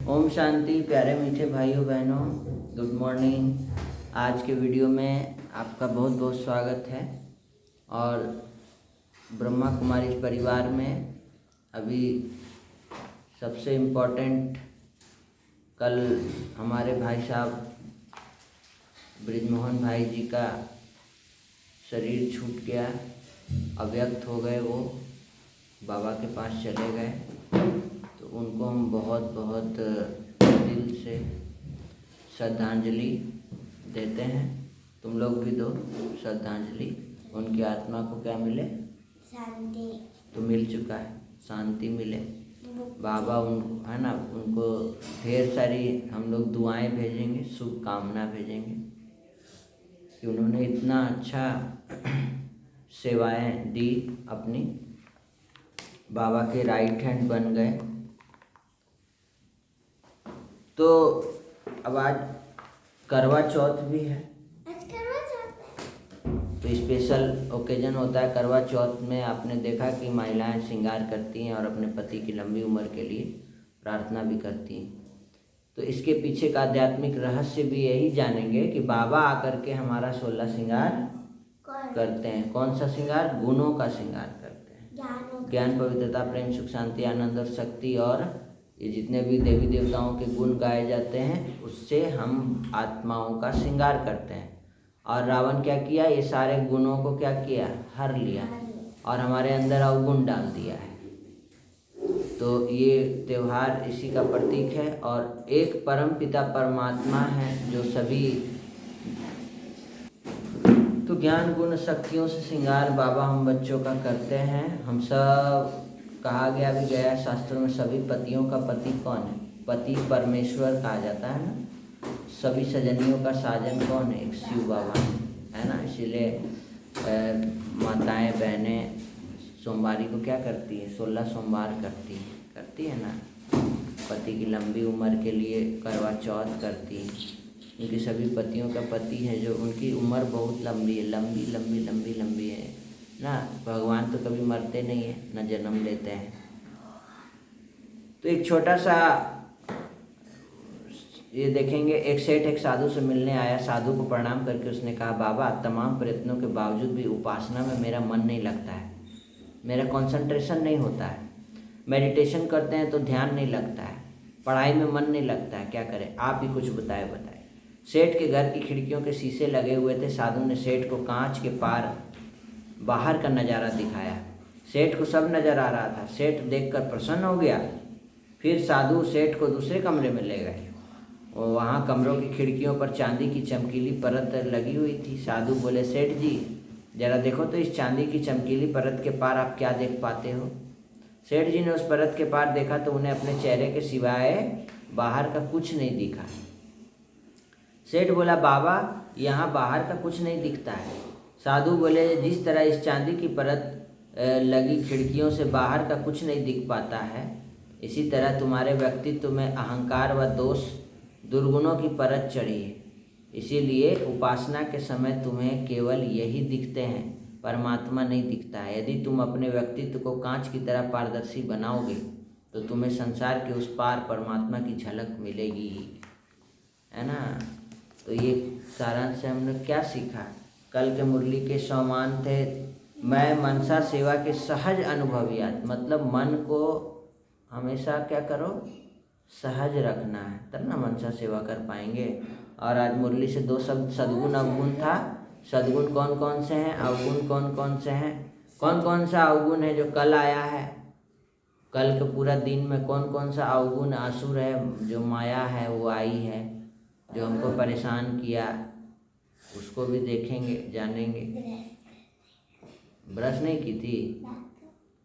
ओम शांति। प्यारे मीठे भाइयों बहनों, गुड मॉर्निंग। आज के वीडियो में आपका बहुत बहुत स्वागत है। और ब्रह्मा कुमारी परिवार में अभी सबसे इम्पोर्टेंट, कल हमारे भाई साहब ब्रिजमोहन भाई जी का शरीर छूट गया, अव्यक्त हो गए, वो बाबा के पास चले गए। तो उनको हम बहुत बहुत दिल से श्रद्धांजलि देते हैं। तुम लोग भी दो श्रद्धांजलि। उनकी आत्मा को क्या मिले? शांति। तो मिल चुका है, शांति मिले। बाबा उनको है ना, उनको ढेर सारी हम लोग दुआएं भेजेंगे, शुभकामना भेजेंगे कि उन्होंने इतना अच्छा सेवाएं दी, अपनी बाबा के राइट हैंड बन गए। तो अब आज करवा चौथ भी है, आज करवा चौथ है। तो स्पेशल ओकेजन होता है। करवा चौथ में आपने देखा कि महिलाएं श्रृंगार करती हैं और अपने पति की लंबी उम्र के लिए प्रार्थना भी करती हैं। तो इसके पीछे का आध्यात्मिक रहस्य भी यही जानेंगे कि बाबा आकर के हमारा 16 श्रृंगार करते हैं। कौन सा श्रृंगार? गुणों का श्रृंगार करते हैं। ज्ञान, पवित्रता, प्रेम, सुख, शांति, आनंद और शक्ति, और ये जितने भी देवी देवताओं के गुण गाए जाते हैं, उससे हम आत्माओं का श्रृंगार करते हैं। और रावण क्या किया? ये सारे गुणों को क्या किया? हर लिया और हमारे अंदर अवगुण डाल दिया है। तो ये त्यौहार इसी का प्रतीक है। और एक परम पिता परमात्मा है जो सभी, तो ज्ञान गुण शक्तियों से श्रृंगार बाबा हम बच्चों का करते हैं। हम सब, कहा गया भी गया शास्त्रों में, सभी पतियों का पति कौन है? पति परमेश्वर कहा जाता है ना। सभी सजनियों का साजन कौन है? एक शिव बाबा है ना। इसीलिए माताएं बहनें सोमवारी को क्या करती है? 16 सोमवार करती है ना। पति की लंबी उम्र के लिए करवा चौथ करती है। उनके सभी पतियों का पति है जो, उनकी उम्र बहुत लंबी है, लंबी लंबी लंबी लंबी है ना। भगवान तो कभी मरते नहीं है, न जन्म लेते हैं। तो एक छोटा सा ये देखेंगे। एक सेठ एक साधु से मिलने आया। साधु को प्रणाम करके उसने कहा, बाबा तमाम प्रयत्नों के बावजूद भी उपासना में मेरा मन नहीं लगता है, मेरा कंसंट्रेशन नहीं होता है। मेडिटेशन करते हैं तो ध्यान नहीं लगता है, पढ़ाई में मन नहीं लगता है, क्या करें? आप ही कुछ बताए। सेठ के घर की खिड़कियों के शीशे लगे हुए थे। साधु ने सेठ को कांच के पार बाहर का नज़ारा दिखाया। सेठ को सब नज़र आ रहा था। सेठ देखकर प्रसन्न हो गया। फिर साधु सेठ को दूसरे कमरे में ले गए और वहाँ कमरों की खिड़कियों पर चांदी की चमकीली परत लगी हुई थी। साधु बोले, सेठ जी जरा देखो तो इस चांदी की चमकीली परत के पार आप क्या देख पाते हो? सेठ जी ने उस परत के पार देखा तो उन्हें अपने चेहरे के सिवाय बाहर का कुछ नहीं दिखा। सेठ बोला, बाबा यहाँ बाहर का कुछ नहीं दिखता है। साधु बोले, जिस तरह इस चांदी की परत लगी खिड़कियों से बाहर का कुछ नहीं दिख पाता है, इसी तरह तुम्हारे व्यक्तित्व में अहंकार व दोष दुर्गुणों की परत चढ़ी है। इसीलिए उपासना के समय तुम्हें केवल यही दिखते हैं, परमात्मा नहीं दिखता है। यदि तुम अपने व्यक्तित्व को कांच की तरह पारदर्शी बनाओगे तो तुम्हें संसार के उस पार परमात्मा की झलक मिलेगी, है ना। तो ये सारांश से हमने क्या सीखा? कल के मुरली के समान थे, मैं मनसा सेवा के सहज अनुभवियात, मतलब मन को हमेशा क्या करो? सहज रखना है, तब ना मनसा सेवा कर पाएंगे। और आज मुरली से 2 शब्द सद्गुण अवगुण था। सद्गुण कौन कौन से हैं? अवगुण कौन कौन से हैं? कौन कौन सा अवगुण है जो कल आया है? कल के पूरा दिन में कौन कौन सा अवगुण आसुर है, जो माया है वो आई है, जो हमको परेशान किया, उसको भी देखेंगे, जानेंगे। ब्रश नहीं की थी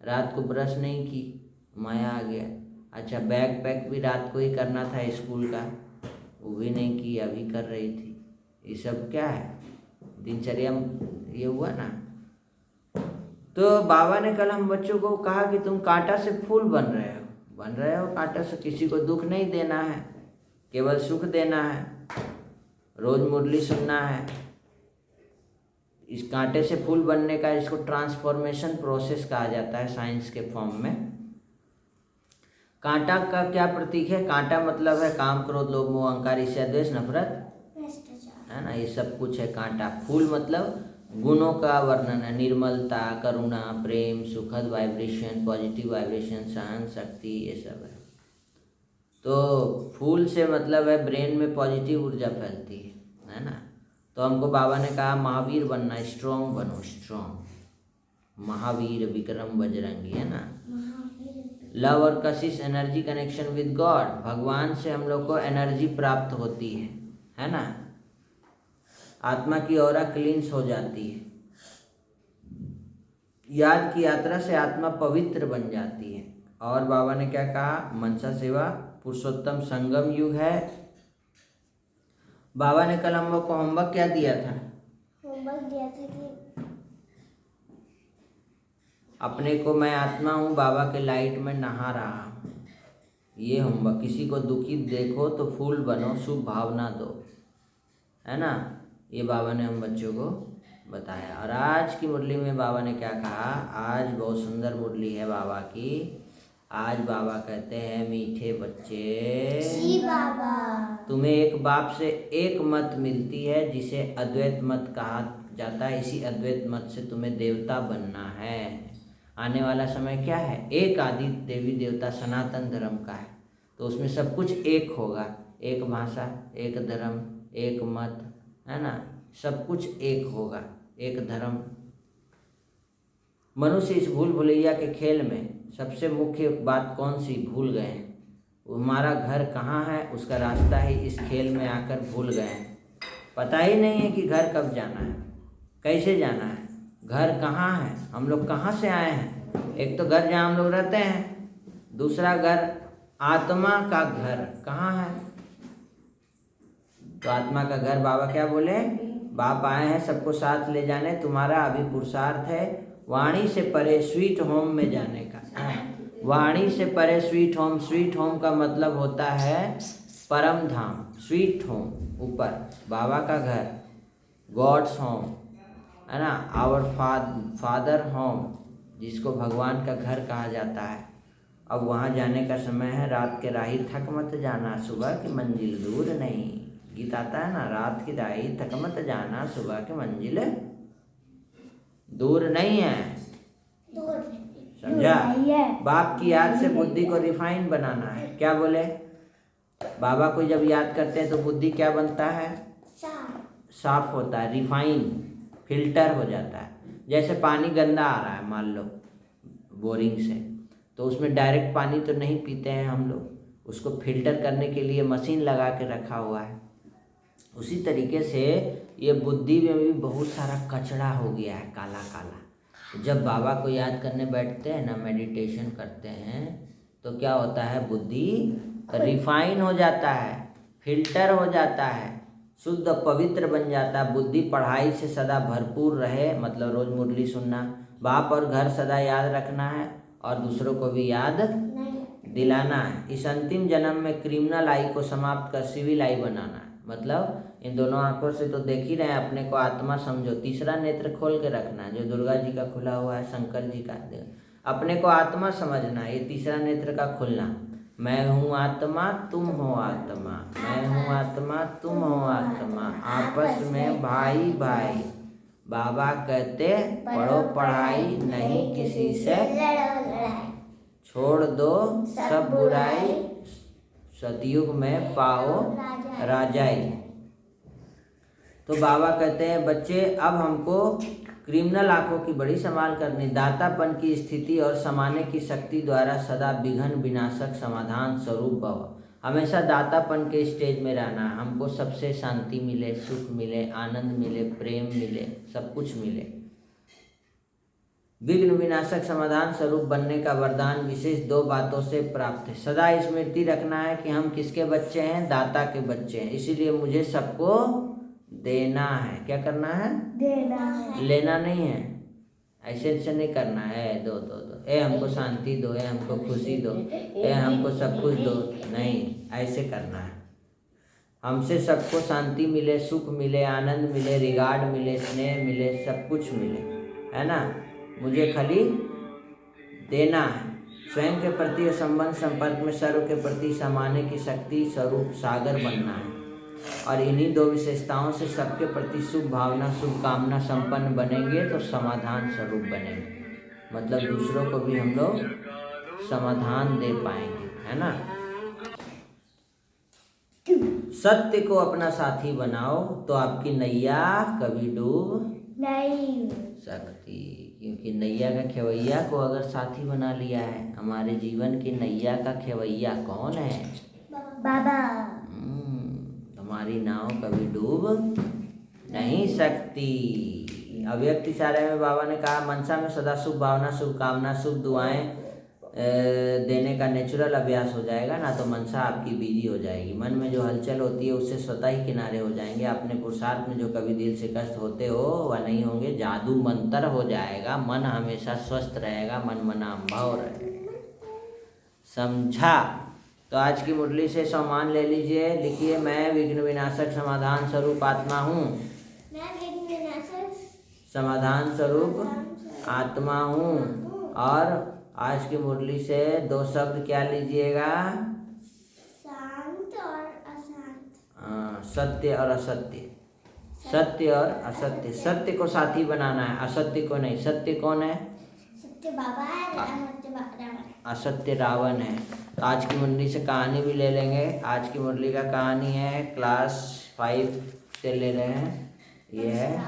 रात को? ब्रश नहीं की, माया आ गया। अच्छा, बैग पैक भी रात को ही करना था स्कूल का, वो भी नहीं की, अभी कर रही थी। ये सब क्या है? दिनचर्या ये हुआ ना। तो बाबा ने कल हम बच्चों को कहा कि तुम कांटा से फूल बन रहे हो कांटा से। किसी को दुख नहीं देना है, केवल सुख देना है। रोज मुरली सुनना है। इस कांटे से फूल बनने का, इसको ट्रांसफॉर्मेशन प्रोसेस कहा जाता है साइंस के फॉर्म में। कांटा का क्या प्रतीक है? कांटा मतलब है काम, क्रोध, लोभ, मोह, अहंकार, ईर्ष्या, द्वेष, नफरत, भ्रष्टाचार। है ना, ये सब कुछ है कांटा। फूल मतलब गुणों का वर्णन है, निर्मलता, करुणा, प्रेम, सुखद वाइब्रेशन, पॉजिटिव वाइब्रेशन, सहन शक्ति, ये सब है। तो फूल से मतलब है ब्रेन में पॉजिटिव ऊर्जा फैलती है ना। तो हमको बाबा ने कहा महावीर बनना, स्ट्रॉन्ग बनो, स्ट्रॉन्ग, महावीर विक्रम बजरंगी, है ना। लव और कशिश एनर्जी कनेक्शन विद गॉड, भगवान से हम लोग को एनर्जी प्राप्त होती है ना। आत्मा की ऑरा क्लींस हो जाती है। याद की यात्रा से आत्मा पवित्र बन जाती है। और बाबा ने क्या कहा? मनसा सेवा पुरुषोत्तम संगम युग है। बाबा ने कल हम लोग को होमवर्क क्या दिया था? होमवर्क दिया था कि अपने को मैं आत्मा हूँ, बाबा के लाइट में नहा रहा हूँ, ये होमवर्क। किसी को दुखी देखो तो फूल बनो, शुभ भावना दो, है ना। ये बाबा ने हम बच्चों को बताया। और आज की मुरली में बाबा ने क्या कहा? आज बहुत सुंदर मुरली है बाबा की। आज बाबा कहते हैं मीठे बच्चे, जी बाबा, तुम्हें एक बाप से एक मत मिलती है जिसे अद्वैत मत कहा जाता है। इसी अद्वैत मत से तुम्हें देवता बनना है। आने वाला समय क्या है? एक आदि देवी देवता सनातन धर्म का है। तो उसमें सब कुछ एक होगा, एक भाषा, एक धर्म, एक मत, है ना, सब कुछ एक होगा, एक धर्म। मनुष्य इस भूल भुलैया के खेल में सबसे मुख्य बात कौन सी भूल गए हैं? हमारा घर कहाँ है उसका रास्ता ही इस खेल में आकर भूल गए हैं। पता ही नहीं है कि घर कब जाना है, कैसे जाना है, घर कहाँ है, हम लोग कहाँ से आए हैं। एक तो घर जहाँ हम लोग रहते हैं, दूसरा घर आत्मा का घर कहाँ है। तो आत्मा का घर बाबा क्या बोले? बाप आए हैं सबको साथ ले जाने, तुम्हारा अभी पुरुषार्थ है वाणी से परे स्वीट होम में जाने का। वाणी से परे स्वीट होम, स्वीट होम का मतलब होता है परम धाम, स्वीट होम, ऊपर बाबा का घर, गॉड्स होम, है ना, आवर फादर होम, जिसको भगवान का घर कहा जाता है। अब वहाँ जाने का समय है। रात के राही थक मत जाना, सुबह की मंजिल दूर नहीं। गीत आता है ना, रात की राही थक मत जाना, सुबह की मंजिल दूर नहीं है। समझा? बाप की याद से बुद्धि को रिफाइन बनाना है। क्या बोले? बाबा को जब याद करते हैं तो बुद्धि क्या बनता है? साफ होता है, रिफाइन, फिल्टर हो जाता है। जैसे पानी गंदा आ रहा है मान लो बोरिंग से, तो उसमें डायरेक्ट पानी तो नहीं पीते हैं हम लोग, उसको फिल्टर करने के लिए मशीन लगा के रखा हुआ है। उसी तरीके से ये बुद्धि में भी बहुत सारा कचरा हो गया है, काला काला। जब बाबा को याद करने बैठते हैं ना, मेडिटेशन करते हैं, तो क्या होता है? बुद्धि रिफाइन हो जाता है, फिल्टर हो जाता है, शुद्ध पवित्र बन जाता है। बुद्धि पढ़ाई से सदा भरपूर रहे, मतलब रोज़ मुरली सुनना, बाप और घर सदा याद रखना है और दूसरों को भी याद दिलाना है। इस अंतिम जन्म में क्रिमिनल आई को समाप्त कर सिविल आई बनाना है। मतलब इन दोनों आंखों से तो देख ही रहे हैं, अपने को आत्मा समझो। तीसरा नेत्र खोल के रखना है, जो दुर्गा जी का खुला हुआ है, शंकर जी का। अपने को आत्मा समझना है, ये तीसरा नेत्र का खुलना। मैं हूँ आत्मा, तुम हो आत्मा, मैं हूँ आत्मा, तुम हो आत्मा, आपस में भाई भाई। बाबा कहते पढ़ो पढ़ाई, नहीं किसी से छोड़ दो सब बुराई, सतयुग में पाओ राजाई। तो बाबा कहते हैं बच्चे अब हमको क्रिमिनल आंखों की बड़ी संभाल करनी, दातापन की स्थिति और समाने की शक्ति द्वारा सदा विघ्न विनाशक समाधान स्वरूप भव। हमेशा दातापन के स्टेज में रहना, हमको सबसे शांति मिले, सुख मिले, आनंद मिले, प्रेम मिले, सब कुछ मिले। विघ्न विनाशक समाधान स्वरूप बनने का वरदान विशेष 2 बातों से प्राप्त है। सदा स्मृति रखना है कि हम किसके बच्चे हैं? दाता के बच्चे हैं। इसीलिए मुझे सबको देना है। क्या करना है? देना है, लेना नहीं है। ऐसे नहीं करना है दो दो दो, ए हमको शांति दो, ए हमको खुशी दो, ए हमको सब कुछ दो, नहीं, ऐसे करना है। हमसे सबको शांति मिले, सुख मिले, आनंद मिले, रिगार्ड मिले, स्नेह मिले, सब कुछ मिले, है ना। मुझे खाली देना है, स्वयं के प्रति संबंध संपर्क में सर्व के प्रति समाने की शक्ति स्वरूप सागर बनना है। और इन्हीं दो विशेषताओं से सबके प्रति शुभ भावना शुभ कामना संपन्न बनेंगे तो समाधान स्वरूप बनेंगे। मतलब दूसरों को भी हम लोग समाधान दे पाएंगे, है ना। सत्य को अपना साथी बनाओ तो आपकी नैया कभी डूब नहीं सकती, क्योंकि नैया का खेवैया को अगर साथी बना लिया है, हमारे जीवन की नैया का खेवैया कौन है? बाबा। हमारी नाव कभी डूब नहीं सकती। अव्यक्त इशारे में बाबा ने कहा मनसा में सदा शुभ भावना शुभ कामना शुभ दुआएं देने का नेचुरल अभ्यास हो जाएगा ना, तो मनसा आपकी बिजी हो जाएगी। मन में जो हलचल होती है उससे स्वतः ही किनारे हो जाएंगे। अपने पुरुषार्थ में जो कभी दिल से कष्ट होते हो वह नहीं होंगे। जादू मंतर हो जाएगा। मन हमेशा स्वस्थ रहेगा, मन मनाभाव रहेगा। समझा? तो आज की मुरली से सम्मान ले लीजिए। लिखिए, मैं विघ्न विनाशक समाधान स्वरूप आत्मा हूँ। मैं विघ्न विनाशक समाधान स्वरूप आत्मा हूँ। और आज की मुरली से दो शब्द क्या लीजिएगा? शांत और अशांत। सत्य और असत्य। सत्य और असत्य। सत्य को साथी बनाना है, असत्य को नहीं। सत्य कौन है? सत्य बाबा है, असत्य रावण। असत्य रावण है। तो आज की मुरली से कहानी भी ले लेंगे। आज की मुरली का कहानी है क्लास 5 से ले रहे हैं। ये है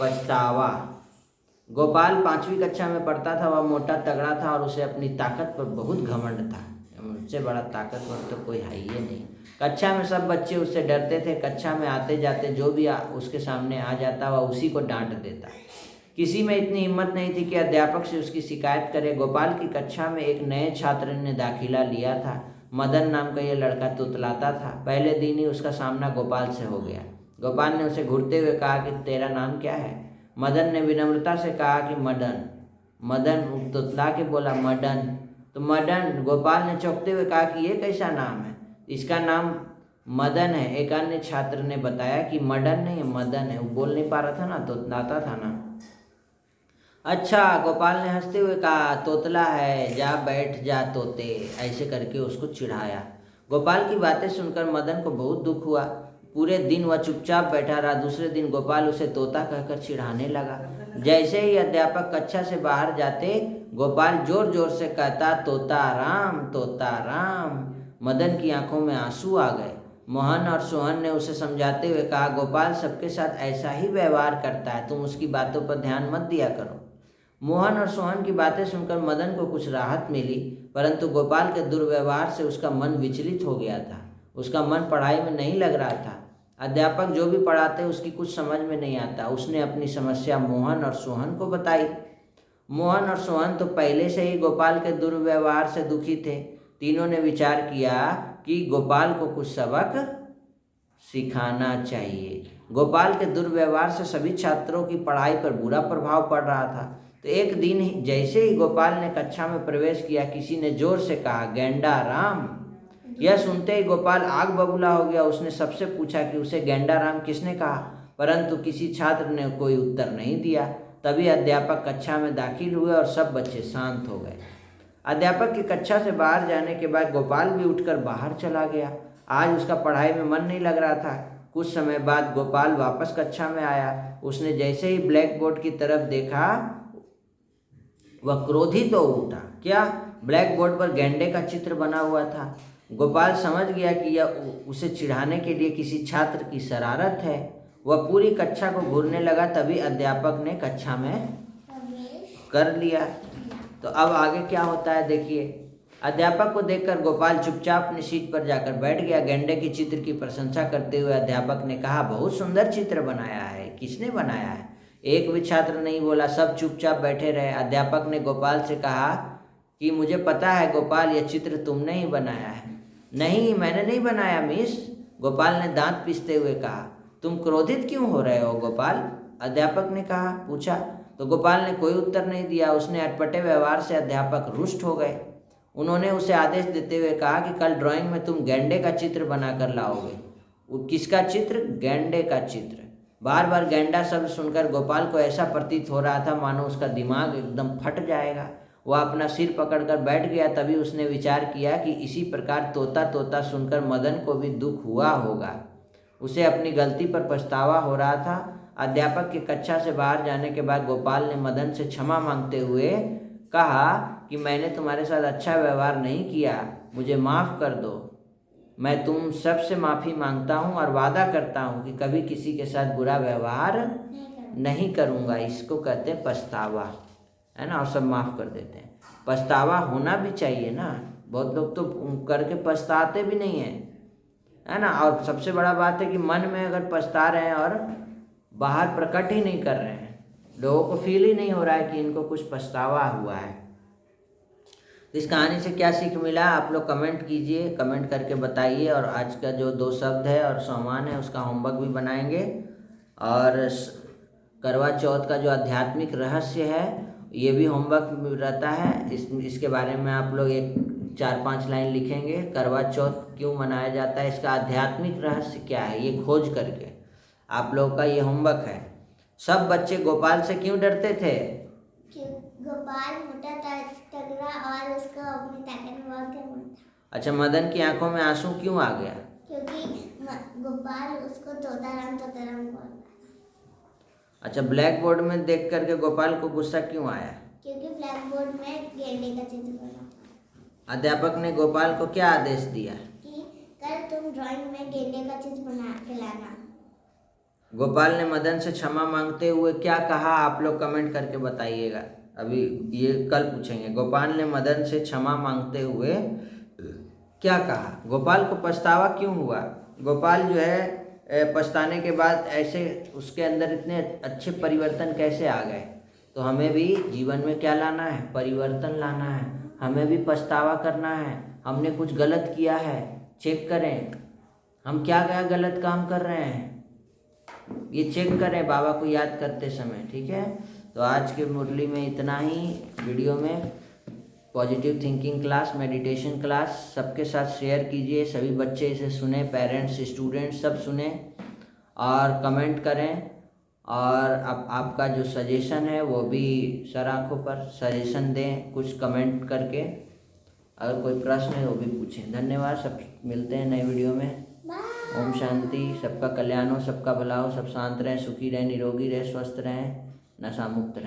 पछतावा। गोपाल 5वीं कक्षा में पढ़ता था। वह मोटा तगड़ा था और उसे अपनी ताकत पर बहुत घमंड था। मुझसे बड़ा ताकतवर तो कोई है ही नहीं। कक्षा में सब बच्चे उससे डरते थे। कक्षा में आते जाते जो भी उसके सामने आ जाता वह उसी को डांट देता। किसी में इतनी हिम्मत नहीं थी कि अध्यापक से उसकी शिकायत करे। गोपाल की कक्षा में एक नए छात्र ने दाखिला लिया था। मदन नाम का यह लड़का तुतलाता था। पहले दिन ही उसका सामना गोपाल से हो गया। गोपाल ने उसे घूरते हुए कहा कि तेरा नाम क्या है? मदन ने विनम्रता से कहा कि मदन। मदन तुतला के बोला मदन। तो मदन, गोपाल ने चौंकते हुए कहा कि ये कैसा नाम है? इसका नाम मदन है। एक अन्य छात्र ने बताया कि मदन नहीं मदन है। वो बोल नहीं पा रहा था ना, तुतलाता था ना। अच्छा, गोपाल ने हंसते हुए कहा तोतला है, जा बैठ जा तोते। ऐसे करके उसको चिढ़ाया। गोपाल की बातें सुनकर मदन को बहुत दुख हुआ। पूरे दिन वह चुपचाप बैठा रहा। दूसरे दिन गोपाल उसे तोता कहकर चिढ़ाने लगा। जैसे ही अध्यापक कक्षा से बाहर जाते गोपाल जोर जोर से कहता तोता राम। मदन की आंखों में आंसू आ गए। मोहन और सोहन ने उसे समझाते हुए कहा गोपाल सबके साथ ऐसा ही व्यवहार करता है, तुम उसकी बातों पर ध्यान मत दिया करो। मोहन और सोहन की बातें सुनकर मदन को कुछ राहत मिली, परंतु गोपाल के दुर्व्यवहार से उसका मन विचलित हो गया था। उसका मन पढ़ाई में नहीं लग रहा था। अध्यापक जो भी पढ़ाते उसकी कुछ समझ में नहीं आता। उसने अपनी समस्या मोहन और सोहन को बताई। मोहन और सोहन तो पहले से ही गोपाल के दुर्व्यवहार से दुखी थे। तीनों ने विचार किया कि गोपाल को कुछ सबक सिखाना चाहिए। गोपाल के दुर्व्यवहार से सभी छात्रों की पढ़ाई पर बुरा प्रभाव पड़ रहा था। तो एक दिन जैसे ही गोपाल ने कक्षा में प्रवेश किया, किसी ने जोर से कहा गेंडा राम। यह सुनते ही गोपाल आग बबूला हो गया। उसने सबसे पूछा कि उसे गेंडा राम किसने कहा, परंतु किसी छात्र ने कोई उत्तर नहीं दिया। तभी अध्यापक कक्षा में दाखिल हुए और सब बच्चे शांत हो गए। अध्यापक की कक्षा से बाहर जाने के बाद गोपाल भी उठकर बाहर चला गया। आज उसका पढ़ाई में मन नहीं लग रहा था। कुछ समय बाद गोपाल वापस कक्षा में आया। उसने जैसे ही ब्लैक बोर्ड की तरफ देखा वह क्रोधित हो उठा। क्या? ब्लैक बोर्ड पर गेंडे का चित्र बना हुआ था। गोपाल समझ गया कि यह उसे चिढ़ाने के लिए किसी छात्र की शरारत है। वह पूरी कक्षा को घूरने लगा। तभी अध्यापक ने कक्षा में कर लिया। तो अब आगे क्या होता है देखिए। अध्यापक को देखकर गोपाल चुपचाप अपनी सीट पर जाकर बैठ गया। गेंडे के चित्र की प्रशंसा करते हुए अध्यापक ने कहा बहुत सुंदर चित्र बनाया है, किसने बनाया है? एक भी छात्र नहीं बोला, सब चुपचाप बैठे रहे। अध्यापक ने गोपाल से कहा कि मुझे पता है गोपाल, यह चित्र तुमने ही बनाया है। नहीं, मैंने नहीं बनाया मिस, गोपाल ने दांत पीसते हुए कहा। तुम क्रोधित क्यों हो रहे हो गोपाल? अध्यापक ने पूछा। तो गोपाल ने कोई उत्तर नहीं दिया। उसने अटपटे व्यवहार से अध्यापक रुष्ट हो गए। उन्होंने उसे आदेश देते हुए कहा कि कल ड्राइंग में तुम गेंडे का चित्र बनाकर लाओगे। किसका चित्र? गेंडे का चित्र। बार बार गेंडा शब्द सुनकर गोपाल को ऐसा प्रतीत हो रहा था मानो उसका दिमाग एकदम फट जाएगा। वह अपना सिर पकड़कर बैठ गया। तभी उसने विचार किया कि इसी प्रकार तोता तोता सुनकर मदन को भी दुख हुआ होगा। उसे अपनी गलती पर पछतावा हो रहा था। अध्यापक के कक्षा से बाहर जाने के बाद गोपाल ने मदन से क्षमा मांगते हुए कहा कि मैंने तुम्हारे साथ अच्छा व्यवहार नहीं किया, मुझे माफ़ कर दो। मैं तुम सबसे माफ़ी मांगता हूँ और वादा करता हूँ कि कभी किसी के साथ बुरा व्यवहार नहीं करूँगा। इसको कहते हैं पछतावा, है ना। और सब माफ़ कर देते हैं। पछतावा होना भी चाहिए ना, बहुत लोग तो करके पछताते भी नहीं हैं, है ना। और सबसे बड़ा बात है कि मन में अगर पछता रहे हैं और बाहर प्रकट ही नहीं कर रहे हैं, लोगों को फील ही नहीं हो रहा है कि इनको कुछ पछतावा हुआ है। इस कहानी से क्या सीख मिला आप लोग कमेंट कीजिए, कमेंट करके बताइए। और आज का जो 2 शब्द है और सामान है उसका होमवर्क भी बनाएंगे। और करवा चौथ का जो आध्यात्मिक रहस्य है ये भी होमवर्क रहता है। इसके बारे में आप लोग 4-5 लाइन लिखेंगे। करवा चौथ क्यों मनाया जाता है, इसका आध्यात्मिक रहस्य क्या है, ये खोज करके आप लोगों का ये होमवर्क है। सब बच्चे गोपाल से क्यों डरते थे? गोपाल मोटा तगड़ा और उसको अपनी ताकत में बहुत कम था। अच्छा, मदन की आंखों में आंसू क्यों आ गया? क्योंकि गोपाल उसको तोताराम बोलता। अच्छा, ब्लैक बोर्ड में देख करके गोपाल को गुस्सा क्यों आया? क्योंकि ब्लैक बोर्ड में गेंडे का चित्र बना। अध्यापक ने गोपाल को क्या आदेश दिया? कि कल तुम ड्राइंग में गेंडे का चित्र बना के लाना। गोपाल ने मदन से क्षमा मांगते हुए क्या कहा, आप लोग कमेंट करके बताइएगा। अभी ये कल पूछेंगे। गोपाल ने मदन से क्षमा मांगते हुए क्या कहा? गोपाल को पछतावा क्यों हुआ? गोपाल जो है पछताने के बाद ऐसे उसके अंदर इतने अच्छे परिवर्तन कैसे आ गए? तो हमें भी जीवन में क्या लाना है? परिवर्तन लाना है। हमें भी पछतावा करना है। हमने कुछ गलत किया है, चेक करें हम क्या क्या गलत काम कर रहे हैं, ये चेक करें बाबा को याद करते समय, ठीक है। तो आज के मुरली में इतना ही। वीडियो में positive thinking class, meditation class सबके साथ शेयर कीजिए। सभी बच्चे इसे सुने, पेरेंट्स, स्टूडेंट्स सब सुने और कमेंट करें। और अब आपका जो सजेशन है वो भी सर आँखों पर सजेशन दें कुछ कमेंट करके। अगर कोई प्रश्न है वो भी पूछें। धन्यवाद। सब मिलते हैं नए वीडियो में। ओम शांति। सबका कल्याण हो, सबका भला हो, सब शांत रहें, सुखी रहें, निरोगी रहें, स्वस्थ रहें, नशा मुक्त रहें।